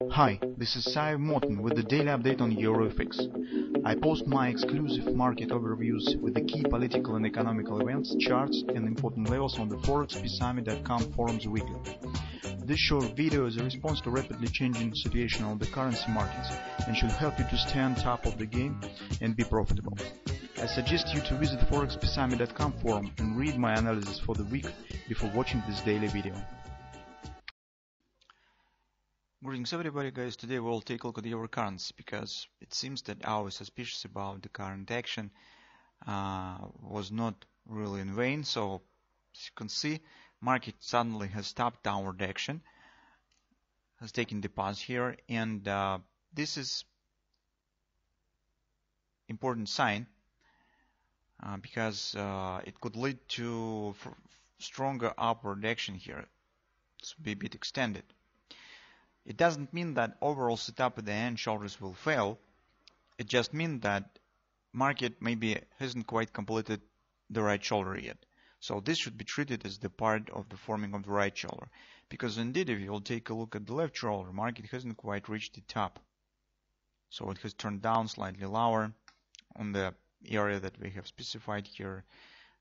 Hi, this is Sive Morten with the daily update on EURUSD. I post my exclusive market overviews with the key political and economical events, charts and important levels on the ForexPeaceArmy.com forums weekly. This short video is a response to rapidly changing situation on the currency markets and should help you to stay on top of the game and be profitable. I suggest you to visit ForexPeaceArmy.com forum and read my analysis for the week before watching this daily video. Greetings everybody guys, today we'll take a look at the euro currency because it seems that our suspicious about the current action was not really in vain. So as you can see, market suddenly has stopped downward action, has taken the pause here, and this is important sign because it could lead to stronger upward action here. This will be a bit extended. It doesn't mean that overall setup at the end shoulders will fail. It just means that market maybe hasn't quite completed the right shoulder yet. So this should be treated as the part of the forming of the right shoulder. Because indeed, if you'll take a look at the left shoulder, market hasn't quite reached the top. So it has turned down slightly lower on the area that we have specified here.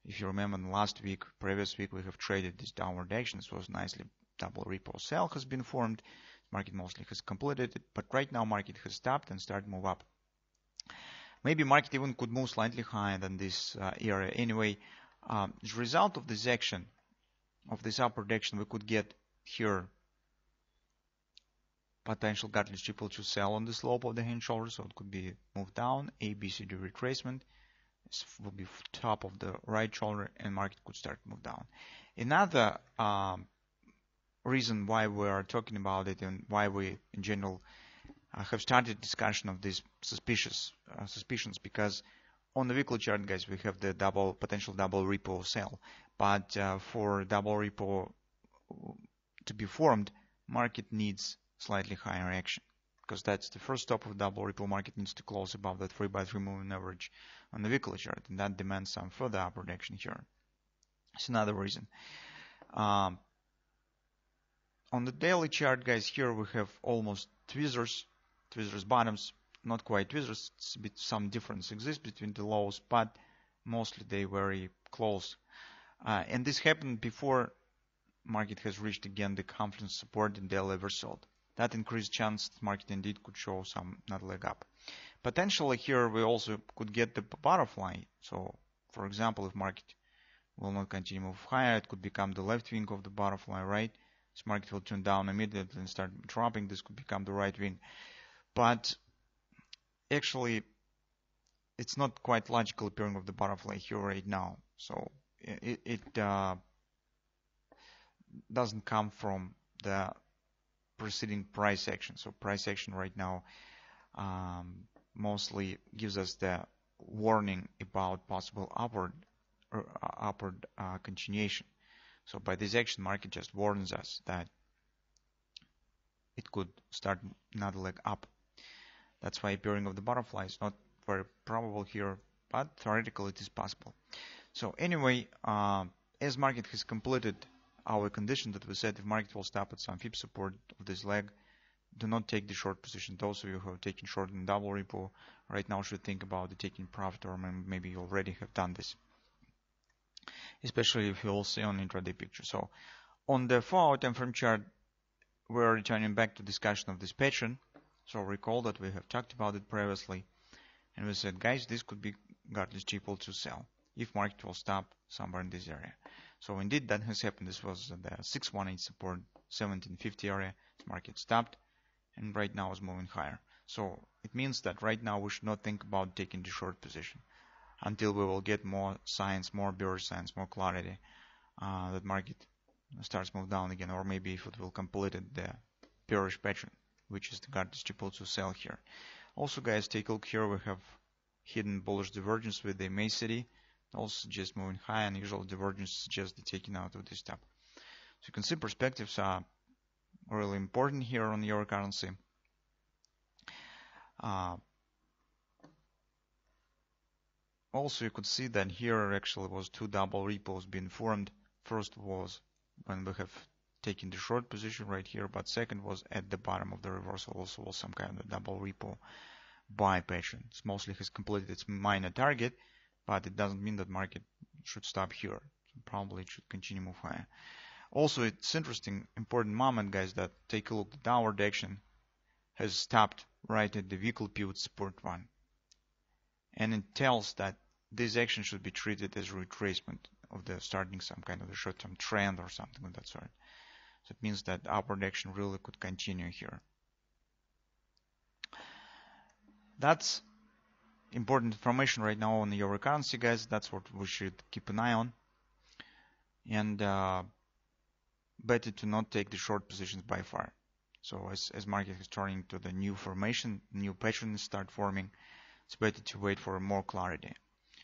If you remember in the last week, previous week, we have traded this downward action. This was nicely double repo sell has been formed. Market mostly has completed it, but right now market has stopped and started to move up. Maybe market even could move slightly higher than this area. Anyway, as a result of this action, of this upward action, we could get here potential Gartley triple to sell on the slope of the hand shoulder, so it could be moved down, A, B, C, D retracement. This will be top of the right shoulder, and market could start to move down. Another reason why we are talking about it and why we in general have started discussion of these suspicions, because on the weekly chart, guys, we have the potential double repo sell, but for double repo to be formed, market needs slightly higher action, because that's the first stop of double repo. Market needs to close above that 3x3 moving average on the weekly chart, and that demands some further upward action here. It's another reason. On the daily chart, guys, here we have almost tweezers bottoms, not quite tweezers. It's a bit, some difference exists between the lows, but mostly they very close. And this happened before market has reached again the confluence support and daily reversal. That increased chance that market indeed could show some not leg up. Potentially here we also could get the butterfly. So for example, if market will not continue to move higher, it could become the left wing of the butterfly, right? This market will turn down immediately and start dropping. This could become the right wing. But actually, it's not quite logical appearing of the butterfly here right now. So it doesn't come from the preceding price action. So price action right now mostly gives us the warning about possible upward continuation. So by this action, market just warns us that it could start another leg up. That's why appearing of the butterfly is not very probable here, but theoretically it is possible. So anyway, as market has completed our condition that we said, if market will stop at some fib support of this leg, do not take the short position. Those of you who have taken short in double repo right now should think about taking profit, or maybe you already have done this, especially if you will see on intraday picture. So on the 4-hour time frame chart, we're returning back to discussion of this pattern. So recall that we have talked about it previously, and we said, guys, this could be Gartley triple to sell if market will stop somewhere in this area. So indeed that has happened. This was the 618 support, 1750 area. Market stopped and right now is moving higher. So it means that right now we should not think about taking the short position until we will get more signs, more bearish signs, more clarity that market starts move down again, or maybe if it will complete the bearish pattern, which is the Gartley triple to sell here. Also, guys, take a look here. We have hidden bullish divergence with the MACD, also just moving high, and usual divergence suggests the taking out of this top. So you can see perspectives are really important here on euro currency. Also, you could see that here actually was two double repos being formed. First was when we have taking the short position right here, but second was at the bottom of the reversal, also was some kind of double repo buy pattern. It mostly has completed its minor target, but it doesn't mean that market should stop here. So probably it should continue move higher. Also, it's interesting, important moment, guys, that take a look. The downward action has stopped right at the weekly pivot support one, and it tells that this action should be treated as a retracement of the starting some kind of a short-term trend or something of that sort. So it means that upward action really could continue here. That's important information right now on the euro currency, guys. That's what we should keep an eye on. And better to not take the short positions by far. So as market is turning to the new formation, new patterns start forming, it's better to wait for more clarity.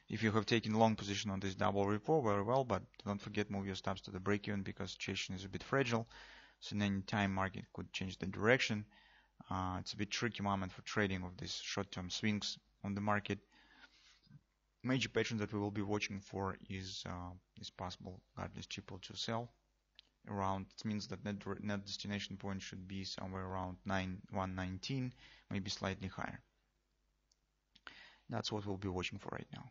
If you have taken long position on this double repo, very well, but don't forget move your stops to the break-even because situation is a bit fragile. So in any time market could change the direction. It's a bit tricky moment for trading of these short-term swings on the market. Major pattern that we will be watching for is possible godless triple to sell around. It means that net destination point should be somewhere around 119, maybe slightly higher. That's what we'll be watching for right now.